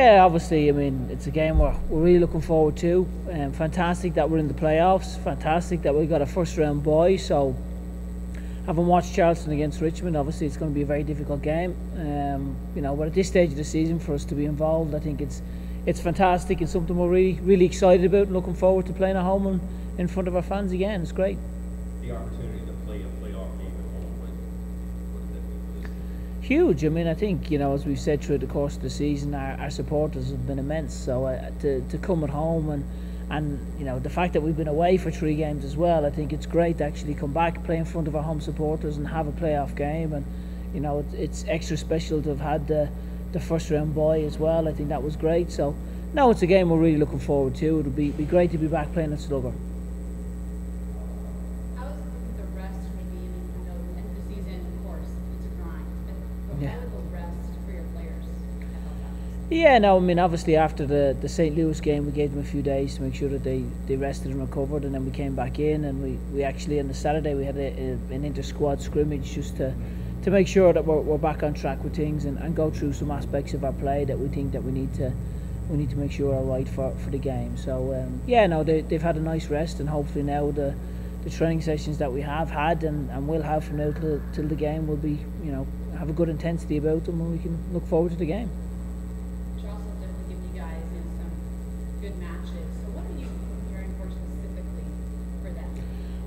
Yeah, obviously, I mean, it's a game we're really looking forward to. Fantastic that we're in the playoffs. Fantastic that we got a first round bye. So, having watched Charleston against Richmond, obviously it's going to be a very difficult game. But at this stage of the season, for us to be involved, I think it's fantastic and something we're really excited about and looking forward to playing at home and in front of our fans again. It's great. The opportunity to play a playoff game at home, what does that mean for this team? Huge. I mean, I think, as we've said through the course of the season, our supporters have been immense. So to come at home and the fact that we've been away for 3 games as well, I think it's great to actually come back, play in front of our home supporters and have a playoff game. And it's extra special to have had the first round bye as well. I think that was great. So no, it's a game we're really looking forward to. It'll be great to be back playing at Slugger. How is the rest going to be? I know the end of the season, of course, it's a grind. But Yeah. how is the rest for your players? Yeah, no, I mean, obviously after the St. Louis game, we gave them a few days to make sure that they rested and recovered, and then we came back in, and we actually on the Saturday we had an inter-squad scrimmage just to make sure that we're back on track with things and go through some aspects of our play that we think that we need to make sure are right for the game. So they've had a nice rest, and hopefully now the training sessions that we have had and will have from now till the game will be have a good intensity about them, and we can look forward to the game. Charleston definitely give you guys some good matches. So what are you preparing for specifically for them?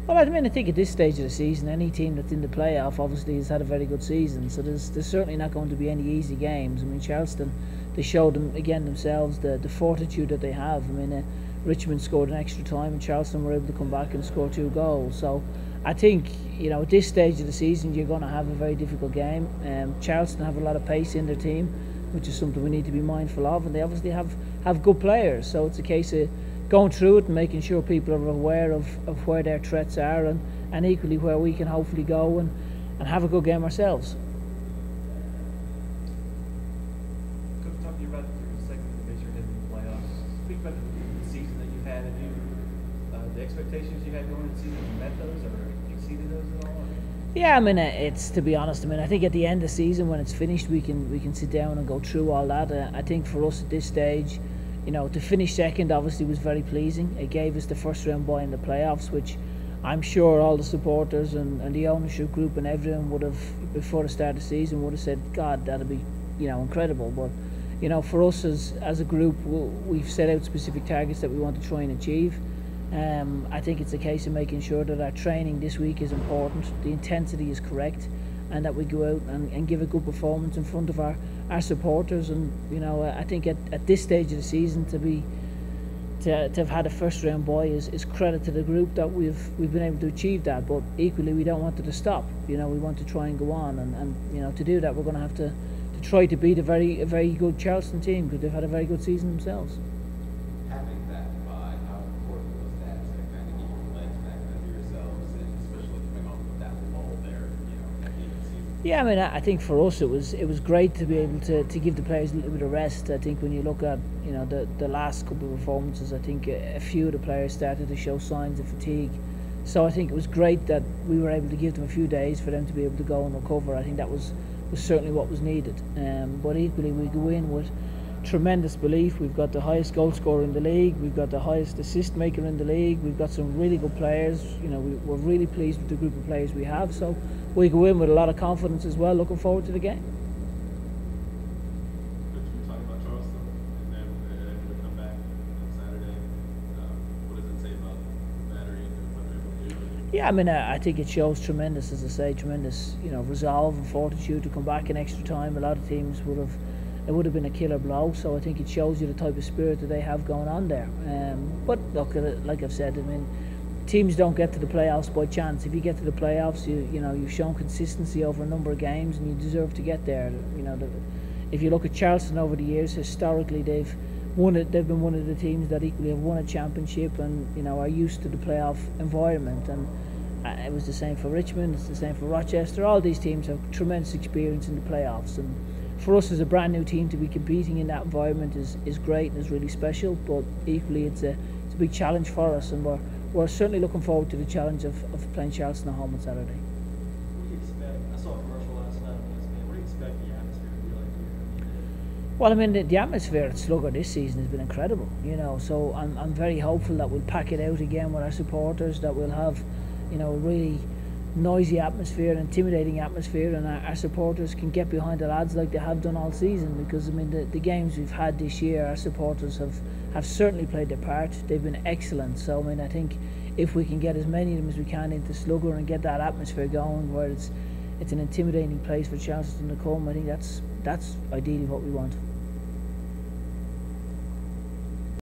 Well, I mean, I think at this stage of the season, any team that's in the playoff obviously has had a very good season. So there's certainly not going to be any easy games. I mean, Charleston, they showed them again themselves the fortitude that they have. I mean, Richmond scored an extra time, and Charleston were able to come back and score 2 goals. So I think at this stage of the season, you're going to have a very difficult game. Charleston have a lot of pace in their team, which is something we need to be mindful of, and they obviously have good players. So it's a case of going through it and making sure people are aware of where their threats are and equally where we can hopefully go and have a good game ourselves. Coach, talk to you about your second division in the playoffs. Speak about the season that you had. Have you the expectations you had going into the season, you met those or exceeded those at all? Yeah, I mean, it's, to be honest, I mean, I think at the end of the season when it's finished, we can sit down and go through all that. I think for us at this stage, to finish second obviously was very pleasing. It gave us the first round bye in the playoffs, which I'm sure all the supporters and the ownership group and everyone would have, before the start of the season, would have said, God, that'd be incredible. But for us as a group, we've set out specific targets that we want to try and achieve. I think it's a case of making sure that our training this week is important, the intensity is correct, and that we go out and give a good performance in front of our supporters. And I think at this stage of the season to have had a first round bye is credit to the group that we've been able to achieve that. But equally, we don't want it to stop. We want to try and go on, and to do that, we're going to have to try to beat a very good Charleston team, because they've had a very good season themselves. Having that bye, how important was that to kind of get your legs back under yourselves, and especially coming off of that lull there, at the end of the season? Yeah, I mean, I think for us it was great to be able to give the players a little bit of rest. I think when you look at the last couple of performances, I think a few of the players started to show signs of fatigue. So I think it was great that we were able to give them a few days for them to be able to go and recover. I think that was certainly what was needed. But equally, we go in with tremendous belief. We've got the highest goal scorer in the league. We've got the highest assist maker in the league. We've got some really good players. We're really pleased with the group of players we have. So we go in with a lot of confidence as well, looking forward to the game. Coach, you were talking about Charleston, and then able to come back on Saturday. What does it say about the battery and what they're able to do? Yeah, I mean, I think it shows tremendous, as I say, tremendous, resolve and fortitude to come back in extra time. A lot of teams it would have been a killer blow. So I think it shows you the type of spirit that they have going on there. But look, like I've said, I mean, teams don't get to the playoffs by chance. If you get to the playoffs, you've shown consistency over a number of games, and you deserve to get there. If you look at Charleston over the years, historically they've been one of the teams that equally have won a championship and are used to the playoff environment. And it was the same for Richmond, it's the same for Rochester. All these teams have tremendous experience in the playoffs, and for us as a brand new team to be competing in that environment is great and is really special. But equally, it's a big challenge for us, and we're certainly looking forward to the challenge of playing Charleston at home on Saturday. What do you expect? I saw a commercial last night on ESPN. What do you expect the atmosphere to be like here? Well, I mean, the atmosphere at Slugger this season has been incredible, so I'm very hopeful that we'll pack it out again with our supporters, that we'll have, a really noisy atmosphere, intimidating atmosphere, and our supporters can get behind the lads like they have done all season, because, I mean, the games we've had this year, our supporters have certainly played their part. They've been excellent, so, I mean, I think if we can get as many of them as we can into Slugger and get that atmosphere going where it's an intimidating place for Charleston to come, I think that's ideally what we want.